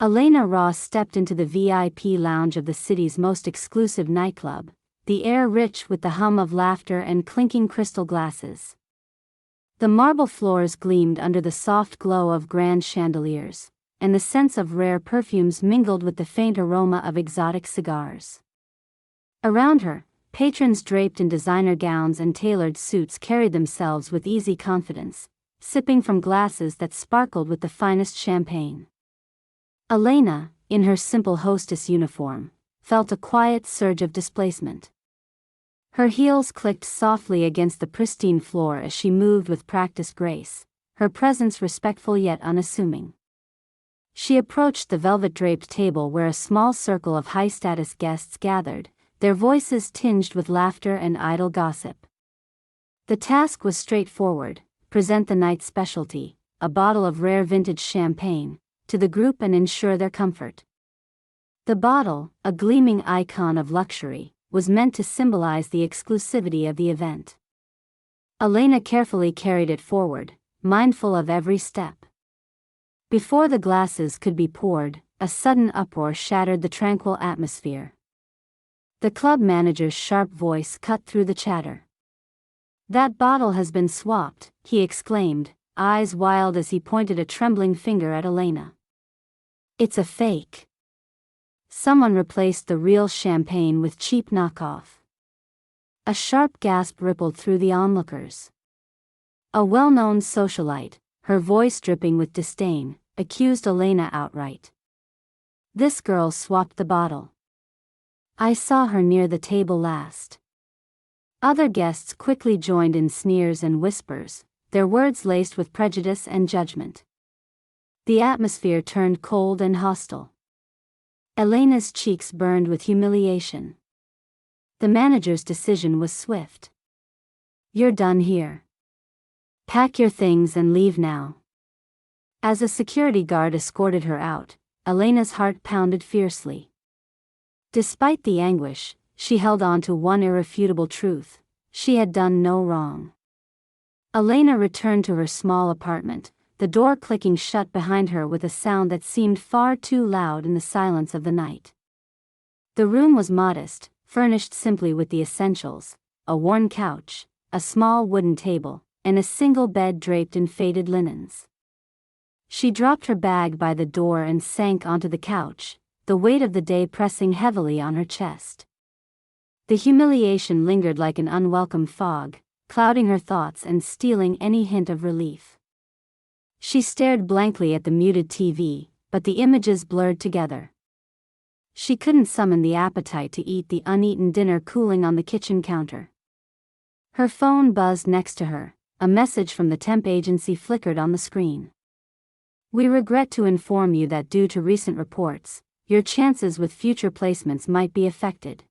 Elena Ross stepped into the VIP lounge of the city's most exclusive nightclub, the air rich with the hum of laughter and clinking crystal glasses. The marble floors gleamed under the soft glow of grand chandeliers, and the scents of rare perfumes mingled with the faint aroma of exotic cigars. Around her, patrons draped in designer gowns and tailored suits carried themselves with easy confidence, sipping from glasses that sparkled with the finest champagne. Elena, in her simple hostess uniform, felt a quiet surge of displacement. Her heels clicked softly against the pristine floor as she moved with practiced grace, her presence respectful yet unassuming. She approached the velvet-draped table where a small circle of high-status guests gathered, their voices tinged with laughter and idle gossip. The task was straightforward: present the night's specialty, a bottle of rare vintage champagne, to the group and ensure their comfort. The bottle, a gleaming icon of luxury, was meant to symbolize the exclusivity of the event. Elena carefully carried it forward, mindful of every step. Before the glasses could be poured, a sudden uproar shattered the tranquil atmosphere. The club manager's sharp voice cut through the chatter. "That bottle has been swapped," he exclaimed, eyes wild as he pointed a trembling finger at Elena. "It's a fake. Someone replaced the real champagne with cheap knockoff." A sharp gasp rippled through the onlookers. A well-known socialite, her voice dripping with disdain, accused Elena outright. "This girl swapped the bottle. I saw her near the table last." Other guests quickly joined in sneers and whispers, their words laced with prejudice and judgment. The atmosphere turned cold and hostile. Elena's cheeks burned with humiliation. The manager's decision was swift. "You're done here. Pack your things and leave now." As a security guard escorted her out, Elena's heart pounded fiercely. Despite the anguish, she held on to one irrefutable truth: she had done no wrong. Elena returned to her small apartment, the door clicking shut behind her with a sound that seemed far too loud in the silence of the night. The room was modest, furnished simply with the essentials: a worn couch, a small wooden table, and a single bed draped in faded linens. She dropped her bag by the door and sank onto the couch, the weight of the day pressing heavily on her chest. The humiliation lingered like an unwelcome fog, clouding her thoughts and stealing any hint of relief. She stared blankly at the muted TV, but the images blurred together. She couldn't summon the appetite to eat the uneaten dinner cooling on the kitchen counter. Her phone buzzed next to her, a message from the temp agency flickered on the screen. "We regret to inform you that due to recent reports, your chances with future placements might be affected."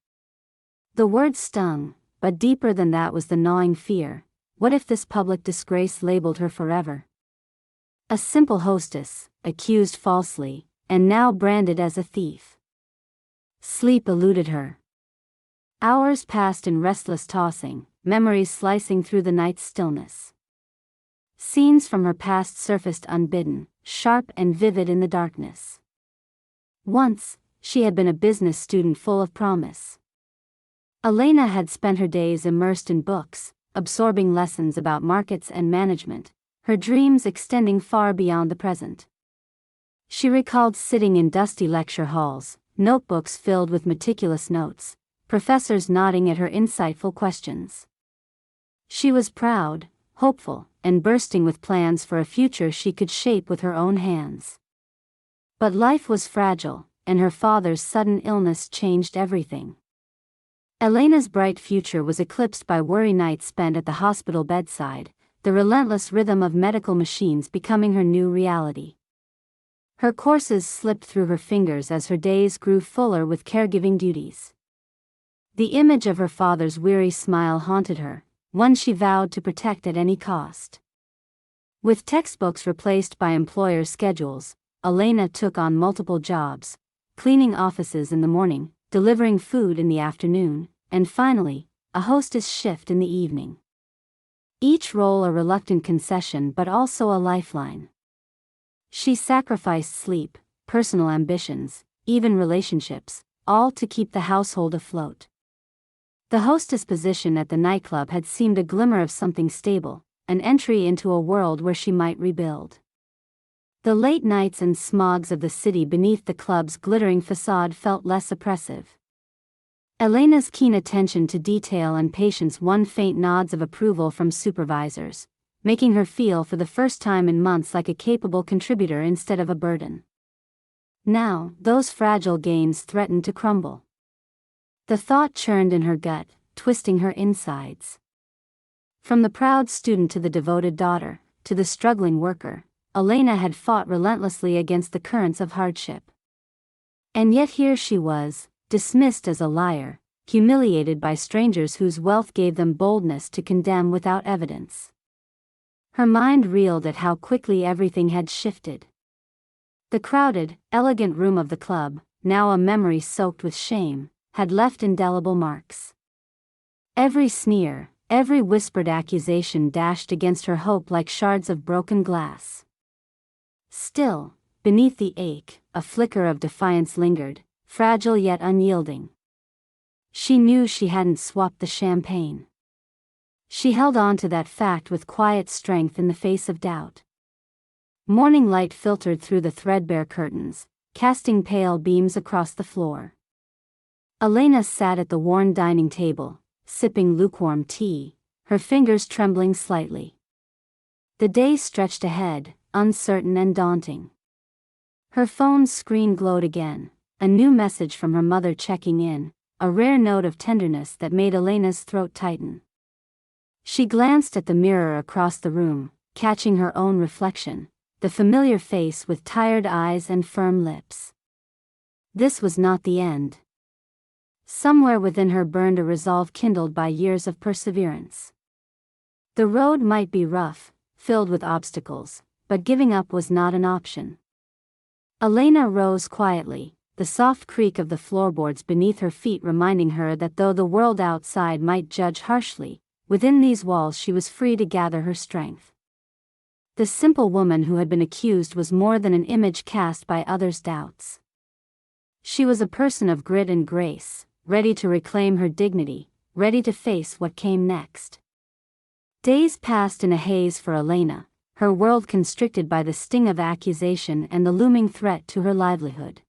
The words stung, but deeper than that was the gnawing fear: what if this public disgrace labeled her forever? A simple hostess, accused falsely, and now branded as a thief. Sleep eluded her. Hours passed in restless tossing, memories slicing through the night's stillness. Scenes from her past surfaced unbidden, sharp and vivid in the darkness. Once, she had been a business student full of promise. Elena had spent her days immersed in books, absorbing lessons about markets and management, her dreams extending far beyond the present. She recalled sitting in dusty lecture halls, notebooks filled with meticulous notes, professors nodding at her insightful questions. She was proud, hopeful, and bursting with plans for a future she could shape with her own hands. But life was fragile, and her father's sudden illness changed everything. Elena's bright future was eclipsed by worry nights spent at the hospital bedside, the relentless rhythm of medical machines becoming her new reality. Her courses slipped through her fingers as her days grew fuller with caregiving duties. The image of her father's weary smile haunted her, one she vowed to protect at any cost. With textbooks replaced by employers' schedules, Elena took on multiple jobs: cleaning offices in the morning, delivering food in the afternoon, and finally, a hostess shift in the evening. Each role a reluctant concession but also a lifeline. She sacrificed sleep, personal ambitions, even relationships, all to keep the household afloat. The hostess position at the nightclub had seemed a glimmer of something stable, an entry into a world where she might rebuild. The late nights and smogs of the city beneath the club's glittering facade felt less oppressive. Elena's keen attention to detail and patience won faint nods of approval from supervisors, making her feel for the first time in months like a capable contributor instead of a burden. Now, those fragile gains threatened to crumble. The thought churned in her gut, twisting her insides. From the proud student to the devoted daughter, to the struggling worker, Elena had fought relentlessly against the currents of hardship. And yet here she was, dismissed as a liar, humiliated by strangers whose wealth gave them boldness to condemn without evidence. Her mind reeled at how quickly everything had shifted. The crowded, elegant room of the club, now a memory soaked with shame, had left indelible marks. Every sneer, every whispered accusation dashed against her hope like shards of broken glass. Still, beneath the ache, a flicker of defiance lingered, fragile yet unyielding. She knew she hadn't swapped the champagne. She held on to that fact with quiet strength in the face of doubt. Morning light filtered through the threadbare curtains, casting pale beams across the floor. Elena sat at the worn dining table, sipping lukewarm tea, her fingers trembling slightly. The day stretched ahead, uncertain and daunting. Her phone's screen glowed again, a new message from her mother checking in, a rare note of tenderness that made Elena's throat tighten. She glanced at the mirror across the room, catching her own reflection, the familiar face with tired eyes and firm lips. This was not the end. Somewhere within her burned a resolve kindled by years of perseverance. The road might be rough, filled with obstacles, but giving up was not an option. Elena rose quietly, the soft creak of the floorboards beneath her feet reminding her that though the world outside might judge harshly, within these walls she was free to gather her strength. The simple woman who had been accused was more than an image cast by others' doubts. She was a person of grit and grace, ready to reclaim her dignity, ready to face what came next. Days passed in a haze for Elena, her world constricted by the sting of accusation and the looming threat to her livelihood.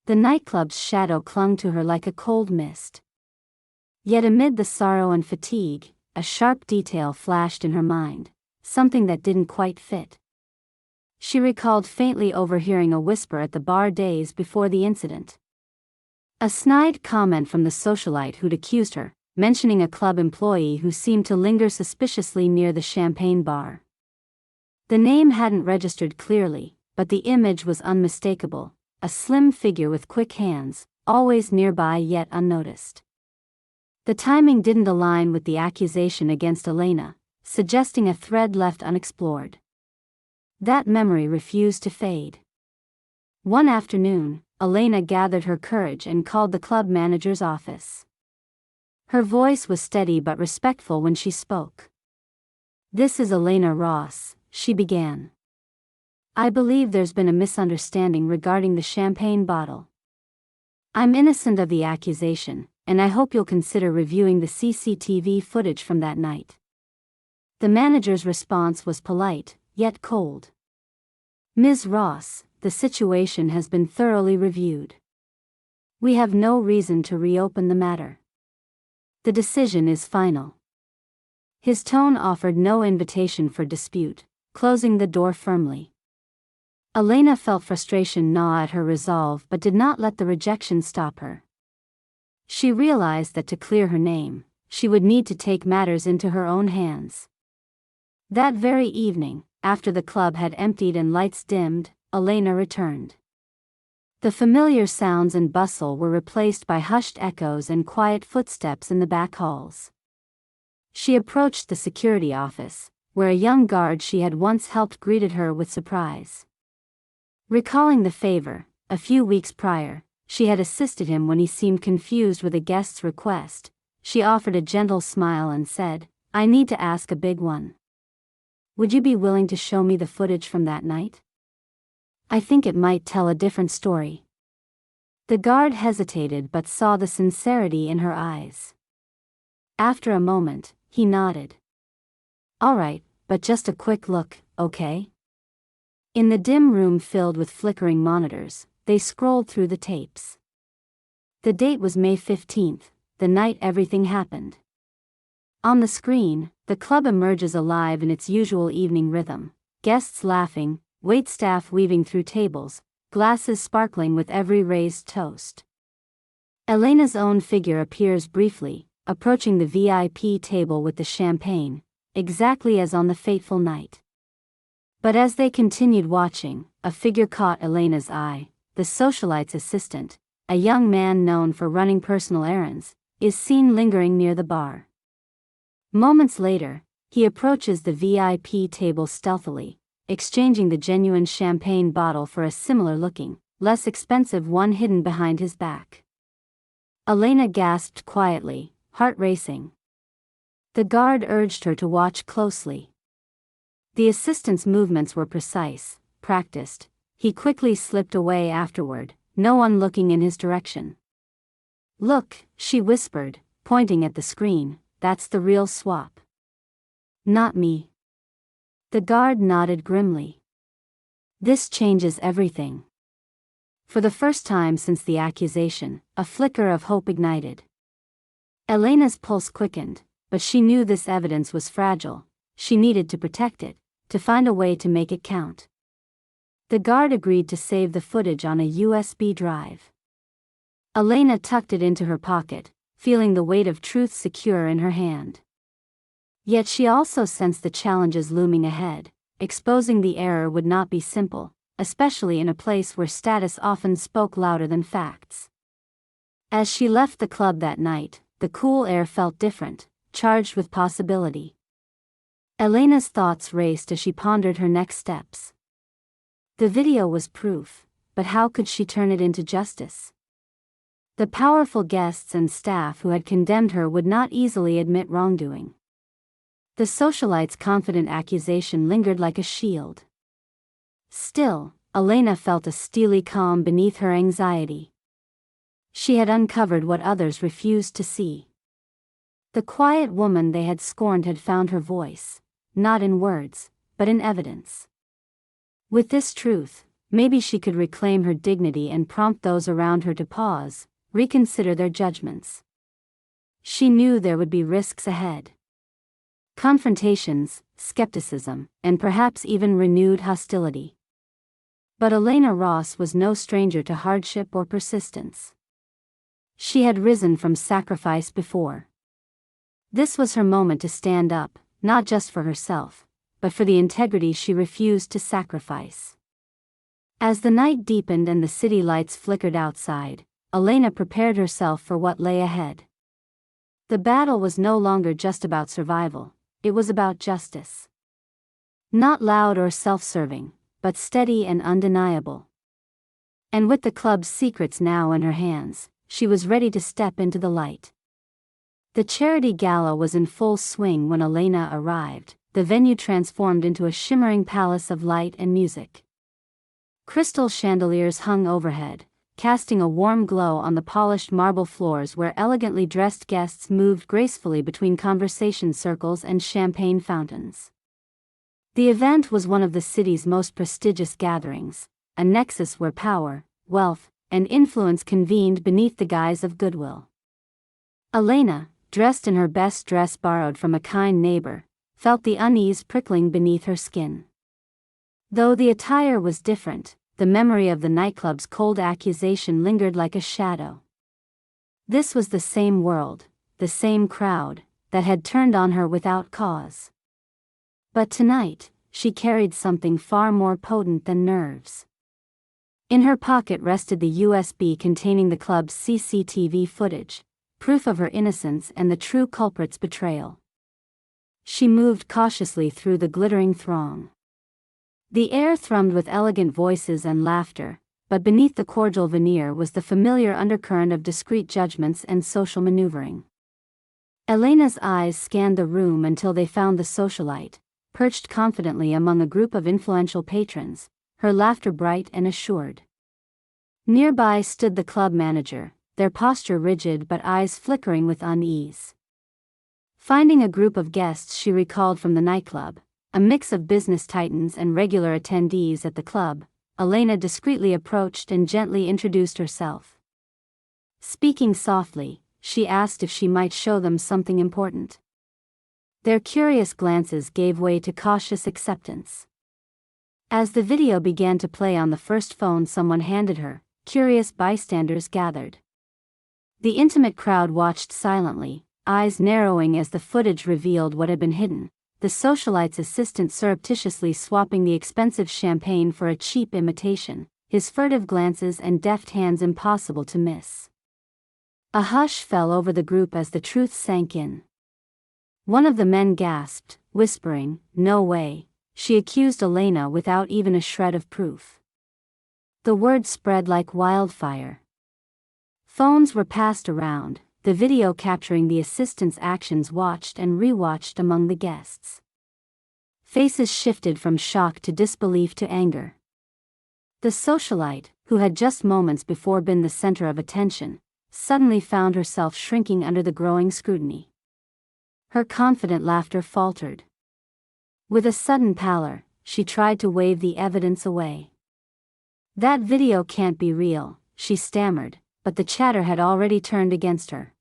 The nightclub's shadow clung to her like a cold mist. Yet amid the sorrow and fatigue, a sharp detail flashed in her mind, something that didn't quite fit. She recalled faintly overhearing a whisper at the bar days before the incident. A snide comment from the socialite who'd accused her, mentioning a club employee who seemed to linger suspiciously near the champagne bar. The name hadn't registered clearly, but the image was unmistakable, a slim figure with quick hands, always nearby yet unnoticed. The timing didn't align with the accusation against Elena, suggesting a thread left unexplored. That memory refused to fade. One afternoon, Elena gathered her courage and called the club manager's office. Her voice was steady but respectful when she spoke. "This is Elena Ross," she began. "I believe there's been a misunderstanding regarding the champagne bottle. I'm innocent of the accusation, and I hope you'll consider reviewing the CCTV footage from that night." The manager's response was polite, yet cold. "Ms. Ross, the situation has been thoroughly reviewed. We have no reason to reopen the matter. The decision is final." His tone offered no invitation for dispute, closing the door firmly. Elena felt frustration gnaw at her resolve but did not let the rejection stop her. She realized that to clear her name, she would need to take matters into her own hands. That very evening, after the club had emptied and lights dimmed, Elena returned. The familiar sounds and bustle were replaced by hushed echoes and quiet footsteps in the back halls. She approached the security office, where a young guard she had once helped greeted her with surprise. Recalling the favor, a few weeks prior, she had assisted him when he seemed confused with a guest's request, she offered a gentle smile and said, "I need to ask a big one. Would you be willing to show me the footage from that night?" I think it might tell a different story. The guard hesitated but saw the sincerity in her eyes. After a moment, he nodded. All right, but just a quick look, okay? In the dim room filled with flickering monitors, they scrolled through the tapes. The date was May 15th, the night everything happened. On the screen, the club emerges alive in its usual evening rhythm, guests laughing, waitstaff weaving through tables, glasses sparkling with every raised toast. Elena's own figure appears briefly, approaching the VIP table with the champagne, exactly as on the fateful night. But as they continued watching, a figure caught Elena's eye. The socialite's assistant, a young man known for running personal errands, is seen lingering near the bar. Moments later, he approaches the VIP table stealthily, exchanging the genuine champagne bottle for a similar-looking, less expensive one hidden behind his back. Elena gasped quietly, heart racing. The guard urged her to watch closely. The assistant's movements were precise, practiced. He quickly slipped away afterward, no one looking in his direction. Look, she whispered, pointing at the screen, that's the real swap. Not me. The guard nodded grimly. This changes everything. For the first time since the accusation, a flicker of hope ignited. Elena's pulse quickened, but she knew this evidence was fragile. She needed to protect it, to find a way to make it count. The guard agreed to save the footage on a USB drive. Elena tucked it into her pocket, feeling the weight of truth secure in her hand. Yet she also sensed the challenges looming ahead. Exposing the error would not be simple, especially in a place where status often spoke louder than facts. As she left the club that night, the cool air felt different, charged with possibility. Elena's thoughts raced as she pondered her next steps. The video was proof, but how could she turn it into justice? The powerful guests and staff who had condemned her would not easily admit wrongdoing. The socialite's confident accusation lingered like a shield. Still, Elena felt a steely calm beneath her anxiety. She had uncovered what others refused to see. The quiet woman they had scorned had found her voice, not in words, but in evidence. With this truth, maybe she could reclaim her dignity and prompt those around her to pause, reconsider their judgments. She knew there would be risks ahead. Confrontations, skepticism, and perhaps even renewed hostility. But Elena Ross was no stranger to hardship or persistence. She had risen from sacrifice before. This was her moment to stand up, not just for herself, but for the integrity she refused to sacrifice. As the night deepened and the city lights flickered outside, Elena prepared herself for what lay ahead. The battle was no longer just about survival, it was about justice. Not loud or self-serving, but steady and undeniable. And with the club's secrets now in her hands, she was ready to step into the light. The charity gala was in full swing when Elena arrived. The venue transformed into a shimmering palace of light and music. Crystal chandeliers hung overhead, casting a warm glow on the polished marble floors where elegantly dressed guests moved gracefully between conversation circles and champagne fountains. The event was one of the city's most prestigious gatherings, a nexus where power, wealth, and influence convened beneath the guise of goodwill. Elena, dressed in her best dress borrowed from a kind neighbor, felt the unease prickling beneath her skin. Though the attire was different, the memory of the nightclub's cold accusation lingered like a shadow. This was the same world, the same crowd, that had turned on her without cause. But tonight, she carried something far more potent than nerves. In her pocket rested the USB containing the club's CCTV footage, proof of her innocence and the true culprit's betrayal. She moved cautiously through the glittering throng. The air thrummed with elegant voices and laughter, but beneath the cordial veneer was the familiar undercurrent of discreet judgments and social maneuvering. Elena's eyes scanned the room until they found the socialite, perched confidently among a group of influential patrons, her laughter bright and assured. Nearby stood the club manager, their posture rigid but eyes flickering with unease. Finding a group of guests she recalled from the nightclub, a mix of business titans and regular attendees at the club, Elena discreetly approached and gently introduced herself. Speaking softly, she asked if she might show them something important. Their curious glances gave way to cautious acceptance. As the video began to play on the first phone someone handed her, curious bystanders gathered. The intimate crowd watched silently, eyes narrowing as the footage revealed what had been hidden, the socialite's assistant surreptitiously swapping the expensive champagne for a cheap imitation, his furtive glances and deft hands impossible to miss. A hush fell over the group as the truth sank in. One of the men gasped, whispering, "No way." She accused Elena without even a shred of proof. The word spread like wildfire. Phones were passed around, the video capturing the assistant's actions watched and rewatched among the guests. Faces shifted from shock to disbelief to anger. The socialite, who had just moments before been the center of attention, suddenly found herself shrinking under the growing scrutiny. Her confident laughter faltered. With a sudden pallor, she tried to wave the evidence away. "That video can't be real," she stammered, but the chatter had already turned against her.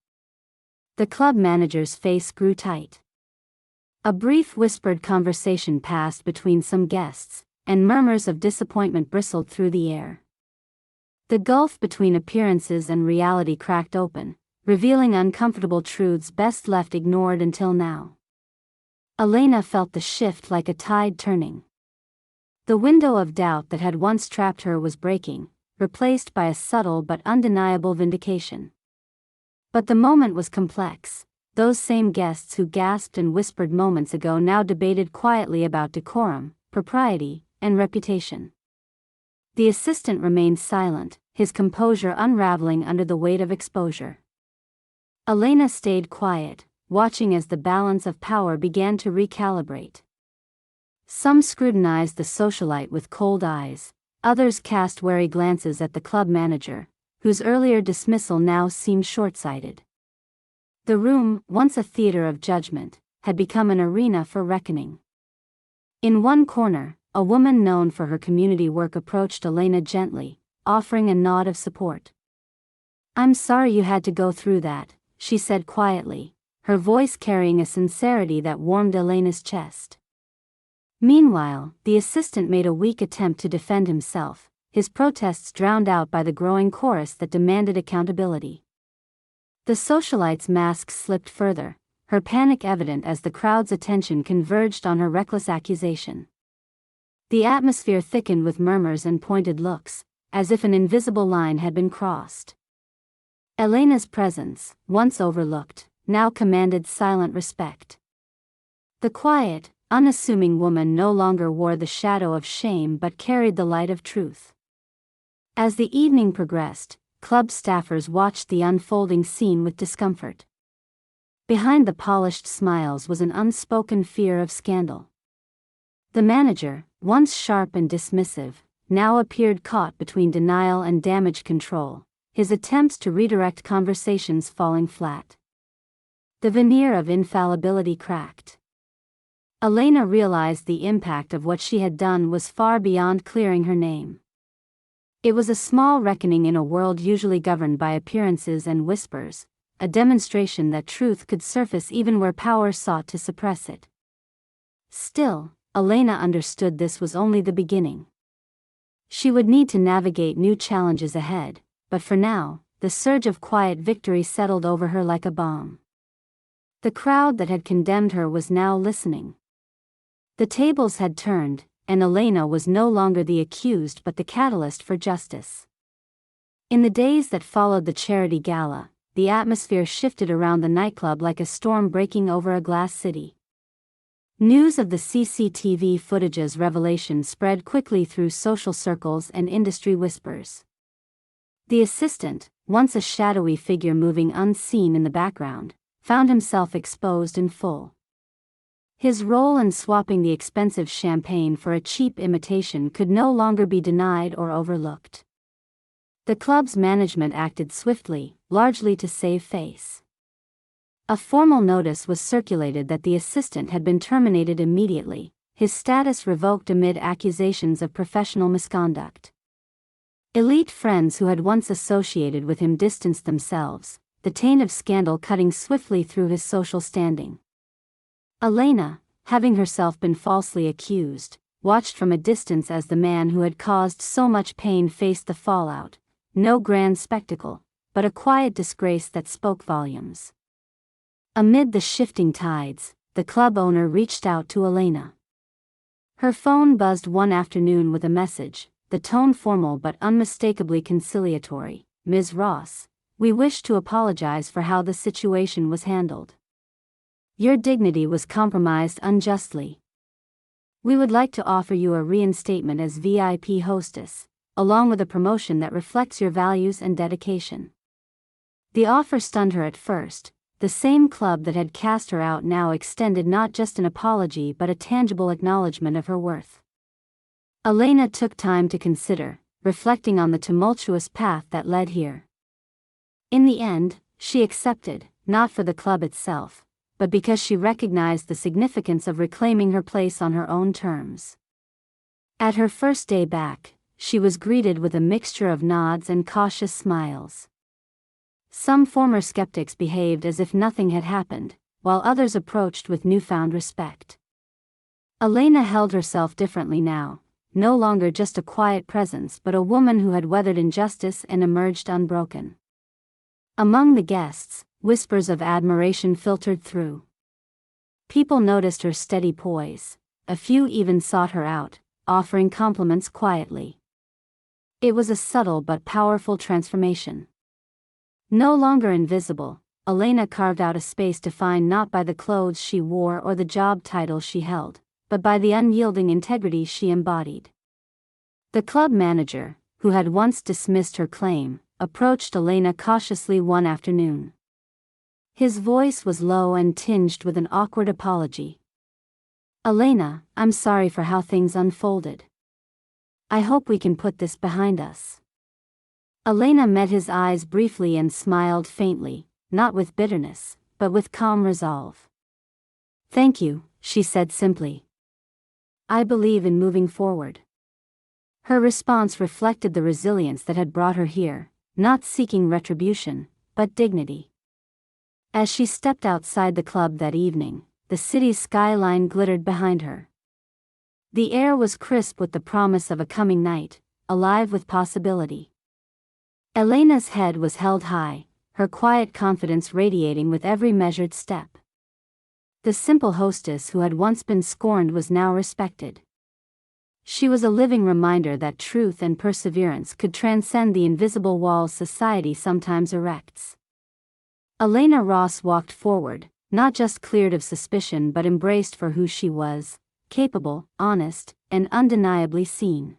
The club manager's face grew tight. A brief whispered conversation passed between some guests, and murmurs of disappointment bristled through the air. The gulf between appearances and reality cracked open, revealing uncomfortable truths best left ignored until now. Elena felt the shift like a tide turning. The window of doubt that had once trapped her was breaking, replaced by a subtle but undeniable vindication. But the moment was complex. Those same guests who gasped and whispered moments ago now debated quietly about decorum, propriety, and reputation. The assistant remained silent, his composure unraveling under the weight of exposure. Elena stayed quiet, watching as the balance of power began to recalibrate. Some scrutinized the socialite with cold eyes, others cast wary glances at the club manager, whose earlier dismissal now seemed short-sighted. The room, once a theater of judgment, had become an arena for reckoning. In one corner, a woman known for her community work approached Elena gently, offering a nod of support. "I'm sorry you had to go through that," she said quietly, her voice carrying a sincerity that warmed Elena's chest. Meanwhile, the assistant made a weak attempt to defend himself, his protests drowned out by the growing chorus that demanded accountability. The socialite's mask slipped further, her panic evident as the crowd's attention converged on her reckless accusation. The atmosphere thickened with murmurs and pointed looks, as if an invisible line had been crossed. Elena's presence, once overlooked, now commanded silent respect. The quiet, unassuming woman no longer wore the shadow of shame but carried the light of truth. As the evening progressed, club staffers watched the unfolding scene with discomfort. Behind the polished smiles was an unspoken fear of scandal. The manager, once sharp and dismissive, now appeared caught between denial and damage control, his attempts to redirect conversations falling flat. The veneer of infallibility cracked. Elena realized the impact of what she had done was far beyond clearing her name. It was a small reckoning in a world usually governed by appearances and whispers, a demonstration that truth could surface even where power sought to suppress it. Still, Elena understood this was only the beginning. She would need to navigate new challenges ahead, but for now, the surge of quiet victory settled over her like a balm. The crowd that had condemned her was now listening. The tables had turned, and Elena was no longer the accused but the catalyst for justice. In the days that followed the charity gala, the atmosphere shifted around the nightclub like a storm breaking over a glass city. News of the CCTV footage's revelation spread quickly through social circles and industry whispers. The assistant, once a shadowy figure moving unseen in the background, found himself exposed in full. His role in swapping the expensive champagne for a cheap imitation could no longer be denied or overlooked. The club's management acted swiftly, largely to save face. A formal notice was circulated that the assistant had been terminated immediately, his status revoked amid accusations of professional misconduct. Elite friends who had once associated with him distanced themselves, the taint of scandal cutting swiftly through his social standing. Elena, having herself been falsely accused, watched from a distance as the man who had caused so much pain faced the fallout, no grand spectacle, but a quiet disgrace that spoke volumes. Amid the shifting tides, the club owner reached out to Elena. Her phone buzzed one afternoon with a message, the tone formal but unmistakably conciliatory. "Ms. Ross, we wish to apologize for how the situation was handled. Your dignity was compromised unjustly. We would like to offer you a reinstatement as VIP hostess, along with a promotion that reflects your values and dedication." The offer stunned her at first. The same club that had cast her out now extended not just an apology but a tangible acknowledgement of her worth. Elena took time to consider, reflecting on the tumultuous path that led here. In the end, she accepted, not for the club itself, but because she recognized the significance of reclaiming her place on her own terms. At her first day back, she was greeted with a mixture of nods and cautious smiles. Some former skeptics behaved as if nothing had happened, while others approached with newfound respect. Elena held herself differently now, no longer just a quiet presence but a woman who had weathered injustice and emerged unbroken. Among the guests, whispers of admiration filtered through. People noticed her steady poise, a few even sought her out, offering compliments quietly. It was a subtle but powerful transformation. No longer invisible, Elena carved out a space defined not by the clothes she wore or the job title she held, but by the unyielding integrity she embodied. The club manager, who had once dismissed her claim, approached Elena cautiously one afternoon. His voice was low and tinged with an awkward apology. "Elena, I'm sorry for how things unfolded. I hope we can put this behind us." Elena met his eyes briefly and smiled faintly, not with bitterness, but with calm resolve. "Thank you," she said simply. "I believe in moving forward." Her response reflected the resilience that had brought her here, not seeking retribution, but dignity. As she stepped outside the club that evening, the city's skyline glittered behind her. The air was crisp with the promise of a coming night, alive with possibility. Elena's head was held high, her quiet confidence radiating with every measured step. The simple hostess who had once been scorned was now respected. She was a living reminder that truth and perseverance could transcend the invisible walls society sometimes erects. Elena Ross walked forward, not just cleared of suspicion but embraced for who she was, capable, honest, and undeniably seen.